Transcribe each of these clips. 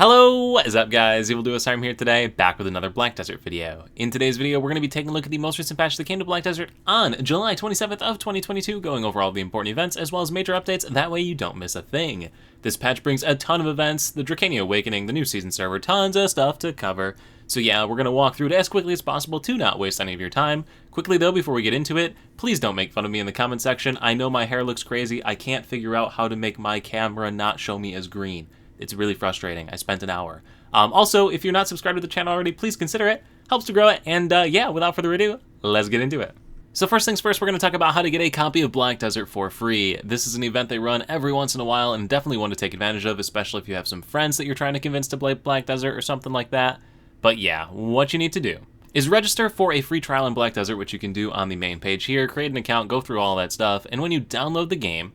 Hello, what is up guys? I'm here today, back with another Black Desert video. In today's video, we're going to be taking a look at the most recent patch that came to Black Desert on July 27th of 2022, going over all the important events as well as major updates, that way you don't miss a thing. This patch brings a ton of events, the Drakania Awakening, the new season server, tons of stuff to cover. So yeah, we're going to walk through it as quickly as possible to not waste any of your time. Quickly though, before we get into it, please don't make fun of me in the comment section. I know my hair looks crazy, I can't figure out how to make my camera not show me as green. It's really frustrating. I spent an hour. Also, if you're not subscribed to the channel already, please consider it. Helps to grow it. And yeah, without further ado, let's get into it. So first things first, we're going to talk about how to get a copy of Black Desert for free. This is an event they run every once in a while and definitely one to take advantage of, especially if you have some friends that you're trying to convince to play Black Desert or something like that. But yeah, what you need to do is register for a free trial in Black Desert, which you can do on the main page here, create an account, go through all that stuff, and when you download the game,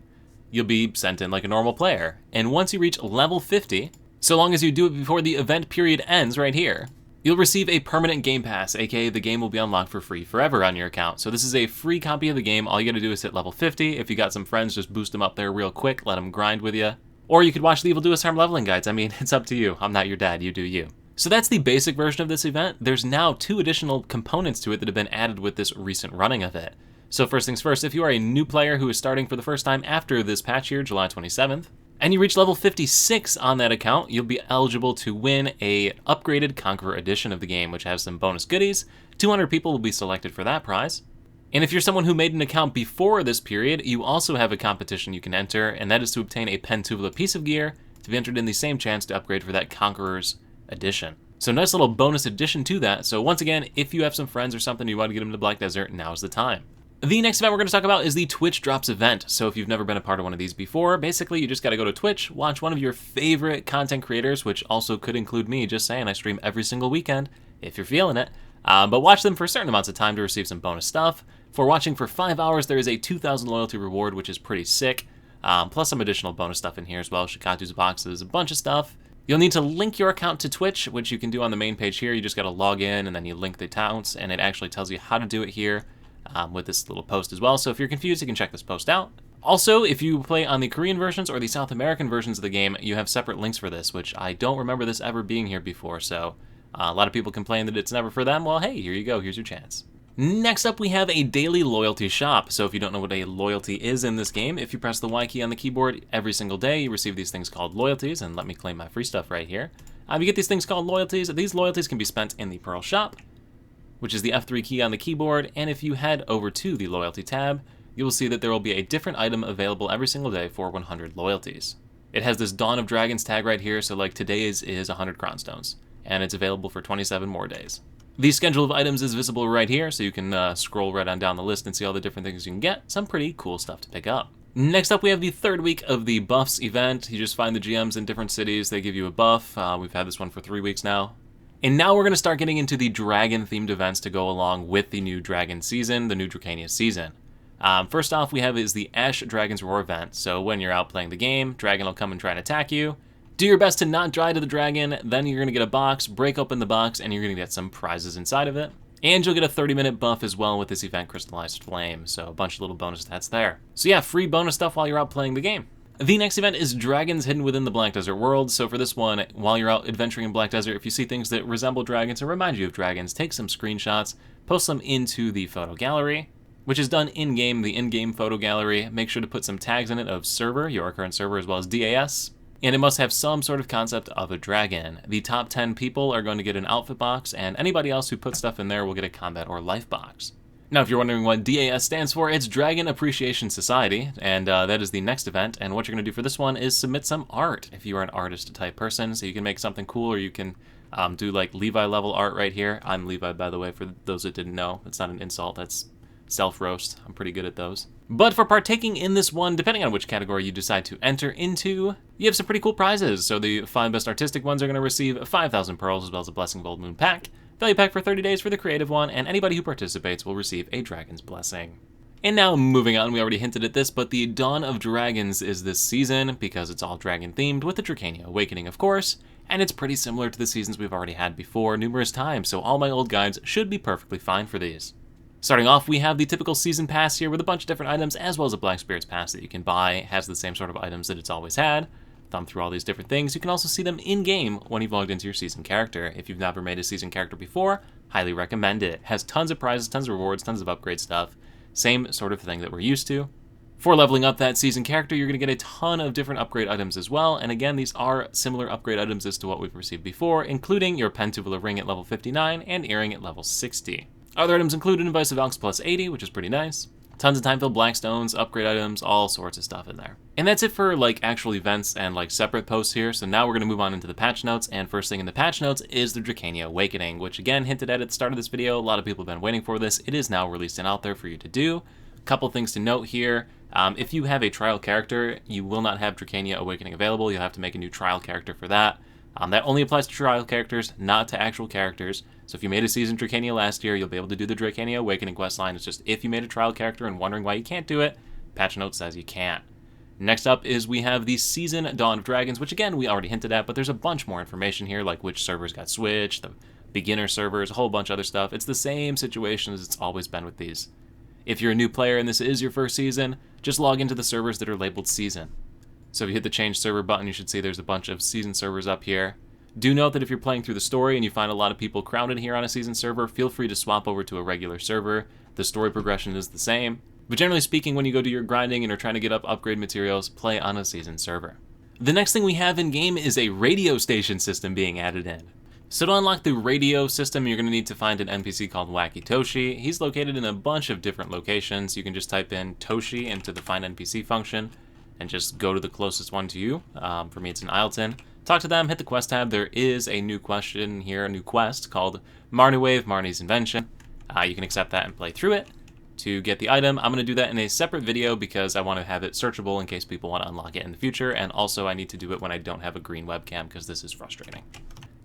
you'll be sent in like a normal player. And once you reach level 50, so long as you do it before the event period ends right here, you'll receive a permanent game pass, aka the game will be unlocked for free forever on your account. So this is a free copy of the game. All you gotta do is hit level 50. If you got some friends, just boost them up there real quick, let them grind with you. Or you could watch the Evil Do Us Harm leveling guides. I mean, it's up to you. I'm not your dad, you do you. So that's the basic version of this event. There's now 2 additional components to it that have been added with this recent running of it. So first things first, if you are a new player who is starting for the first time after this patch here, July 27th, and you reach level 56 on that account, you'll be eligible to win a upgraded Conqueror edition of the game, which has some bonus goodies. 200 people will be selected for that prize. And if you're someone who made an account before this period, you also have a competition you can enter, and that is to obtain a Pentuvula piece of gear to be entered in the same chance to upgrade for that Conqueror's edition. So nice little bonus addition to that. So once again, if you have some friends or something you want to get them to Black Desert, now's the time. The next event we're going to talk about is the Twitch Drops event. So if you've never been a part of one of these before, basically you just got to go to Twitch, watch one of your favorite content creators, which also could include me, just saying I stream every single weekend, if you're feeling it. But watch them for certain amounts of time to receive some bonus stuff. For watching for 5 hours, there is a 2,000 loyalty reward, which is pretty sick. Plus some additional bonus stuff in here as well, Shikatu's boxes, a bunch of stuff. You'll need to link your account to Twitch, which you can do on the main page here. You just got to log in and then you link the accounts, and it actually tells you how to do it here. With this little post as well, so if you're confused, you can check this post out. Also, if you play on the Korean versions or the South American versions of the game, you have separate links for this, which I don't remember this ever being here before, so a lot of people complain that it's never for them. Well, hey, here you go, here's your chance. Next up, we have a daily loyalty shop. So if you don't know what a loyalty is in this game, if you press the Y key on the keyboard every single day, you receive these things called loyalties, and let me claim my free stuff right here. You get these things called loyalties. These loyalties can be spent in the Pearl shop, which is the F3 key on the keyboard, and if you head over to the loyalty tab, you will see that there will be a different item available every single day for 100 loyalties. It has this Dawn of Dragons tag right here, so like today's is 100 crown stones, and it's available for 27 more days. The schedule of items is visible right here, so you can scroll right on down the list and see all the different things you can get. Some pretty cool stuff to pick up. Next up, we have the 3rd week of the buffs event. You just find the GMs in different cities, they give you a buff. We've had this one for 3 weeks now. And now we're going to start getting into the dragon-themed events to go along with the new dragon season, the new Drakania season. First off, we have is the Ash Dragon's Roar event. So when you're out playing the game, dragon will come and try and attack you. Do your best to not die to the dragon, then you're going to get a box, break open the box, and you're going to get some prizes inside of it. And you'll get a 30-minute buff as well with this event, Crystallized Flame, so a bunch of little bonus stats there. So yeah, free bonus stuff while you're out playing the game. The next event is Dragons Hidden Within the Black Desert World. So for this one, while you're out adventuring in Black Desert, if you see things that resemble dragons or remind you of dragons, take some screenshots, post them into the photo gallery, which is done in-game, the in-game photo gallery. Make sure to put some tags in it of server, your current server, as well as DAS. And it must have some sort of concept of a dragon. The top 10 people are going to get an outfit box, and anybody else who puts stuff in there will get a combat or life box. Now, if you're wondering what DAS stands for, it's Dragon Appreciation Society, and that is the next event. And what you're going to do for this one is submit some art, if you are an artist-type person, so you can make something cool, or you can do like Levi-level art right here. I'm Levi, by the way, for those that didn't know. That's not an insult, that's self-roast. I'm pretty good at those. But for partaking in this one, depending on which category you decide to enter into, you have some pretty cool prizes. So the 5 best artistic ones are going to receive 5,000 pearls, as well as a Blessing of Old Moon pack. Value pack for 30 days for the creative one, and anybody who participates will receive a Dragon's Blessing. And now moving on, we already hinted at this, but the Dawn of Dragons is this season, because it's all dragon themed, with the Drakania Awakening of course, and it's pretty similar to the seasons we've already had before numerous times, so all my old guides should be perfectly fine for these. Starting off, we have the typical season pass here with a bunch of different items, as well as a Black Spirits pass that you can buy. It has the same sort of items that it's always had. thumb through all these different things. You can also see them in-game when you've logged into your season character. If you've never made a season character before, highly recommend it. It has tons of prizes, tons of rewards, tons of upgrade stuff. Same sort of thing that we're used to. For leveling up that season character, you're going to get a ton of different upgrade items as well, and again, these are similar upgrade items as to what we've received before, including your Pentuvula ring at level 59 and earring at level 60. Other items include an Advice of Valks plus 80, which is pretty nice. Tons of time-filled blackstones, upgrade items, all sorts of stuff in there. And that's it for like actual events and like separate posts here, so now we're going to move on into the patch notes, and first thing in the patch notes is the Drakania Awakening, which again, hinted at the start of this video, a lot of people have been waiting for this. It is now released and out there for you to do. Couple things to note here. If you have a trial character, you will not have Drakania Awakening available. You'll have to make a new trial character for that. That only applies to trial characters, not to actual characters. So if you made a season Drakania last year, you'll be able to do the Drakania Awakening questline. It's just if you made a trial character and wondering why you can't do it, patch note says you can't. Next up is we have the Season Dawn of Dragons, which again, we already hinted at, but there's a bunch more information here, like which servers got switched, the beginner servers, a whole bunch of other stuff. It's the same situation as it's always been with these. If you're a new player and this is your first season, just log into the servers that are labeled Season. So if you hit the change server button, you should see there's a bunch of season servers up here. Do note that if you're playing through the story and you find a lot of people crowded here on a season server, feel free to swap over to a regular server. The story progression is the same. But generally speaking, when you go do your grinding and are trying to get up upgrade materials, play on a season server. The next thing we have in game is a radio station system being added in. So to unlock the radio system, you're going to need to find an NPC called Wacky Toshi. He's located in a bunch of different locations. You can just type in Toshi into the Find NPC function and just go to the closest one to you. For me, it's in Isleton. Talk to them, hit the quest tab. There is a new question here, a new quest called Marnie Wave, Marnie's Invention. You can accept that and play through it to get the item. I'm going to do that in a separate video because I want to have it searchable in case people want to unlock it in the future, and also I need to do it when I don't have a green webcam because this is frustrating.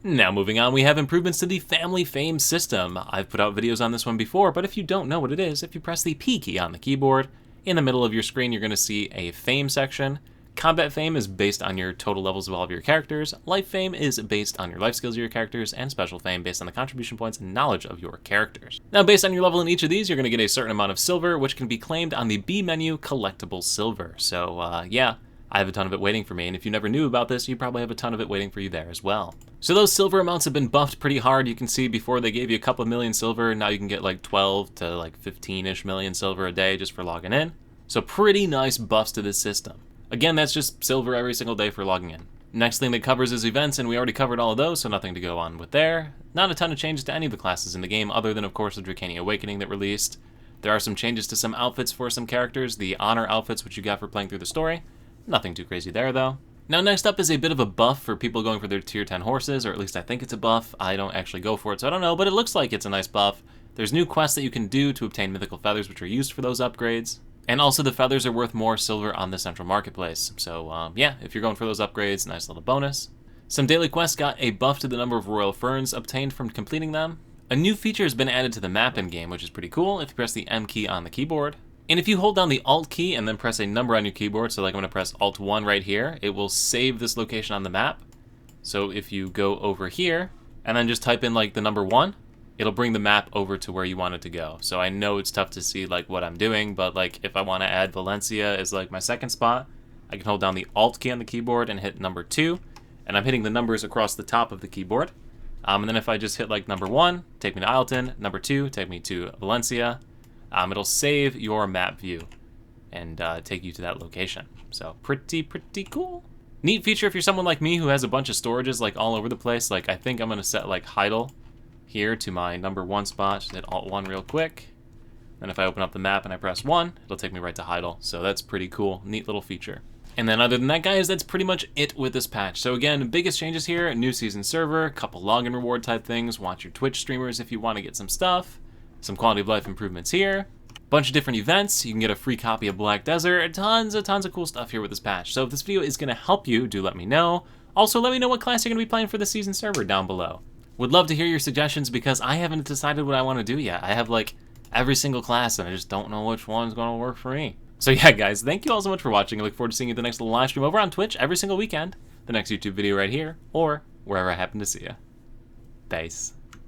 Now moving on, we have improvements to the Family Fame system. I've put out videos on this one before, but if you don't know what it is, if you press the P key on the keyboard, in the middle of your screen you're going to see a Fame section. Combat Fame is based on your total levels of all of your characters, Life Fame is based on your life skills of your characters, and Special Fame based on the contribution points and knowledge of your characters. Now based on your level in each of these, you're going to get a certain amount of silver, which can be claimed on the B menu, Collectible Silver. So yeah, I have a ton of it waiting for me, and if you never knew about this, you probably have a ton of it waiting for you there as well. So those silver amounts have been buffed pretty hard. You can see before they gave you a couple of million silver, now you can get like 12 to like 15-ish million silver a day just for logging in. So pretty nice buffs to this system. Again, that's just silver every single day for logging in. Next thing that covers is events, and we already covered all of those, so nothing to go on with there. Not a ton of changes to any of the classes in the game, other than, of course, the Drakania Awakening that released. There are some changes to some outfits for some characters, the honor outfits, which you got for playing through the story. Nothing too crazy there, though. Now, next up is a bit of a buff for people going for their tier 10 horses, or at least I think it's a buff. I don't actually go for it, so I don't know, but it looks like it's a nice buff. There's new quests that you can do to obtain mythical feathers, which are used for those upgrades. And also the feathers are worth more silver on the central marketplace. So yeah, if you're going for those upgrades, nice little bonus. Some daily quests got a buff to the number of royal ferns obtained from completing them. A new feature has been added to the map in game, which is pretty cool if you press the M key on the keyboard. And if you hold down the Alt key and then press a number on your keyboard, so like I'm going to press Alt 1 right here, it will save this location on the map. So if you go over here and then just type in like the number 1, it'll bring the map over to where you want it to go. So I know it's tough to see like what I'm doing, but like if I want to add Valencia as like my second spot, I can hold down the Alt key on the keyboard and hit number 2, and I'm hitting the numbers across the top of the keyboard. And then if I just hit like number 1, take me to Isleton, number 2, take me to Valencia, it'll save your map view and take you to that location. So pretty cool. Neat feature if you're someone like me who has a bunch of storages like all over the place. Like I think I'm going to set like Heidel here to my number 1 spot. Just hit Alt 1 real quick. Then if I open up the map and I press 1, it'll take me right to Heidel. So that's pretty cool. Neat little feature. And then other than that, guys, that's pretty much it with this patch. So again, biggest changes here, a new season server, a couple login reward type things, watch your Twitch streamers if you want to get some stuff, some quality of life improvements here, bunch of different events. You can get a free copy of Black Desert, tons of cool stuff here with this patch. So if this video is going to help you, do let me know. Also, let me know what class you're going to be playing for the season server down below. Would love to hear your suggestions because I haven't decided what I want to do yet. I have like every single class and I just don't know which one's going to work for me. So yeah, guys, thank you all so much for watching. I look forward to seeing you at the next little live stream over on Twitch every single weekend, the next YouTube video right here, or wherever I happen to see you. Peace.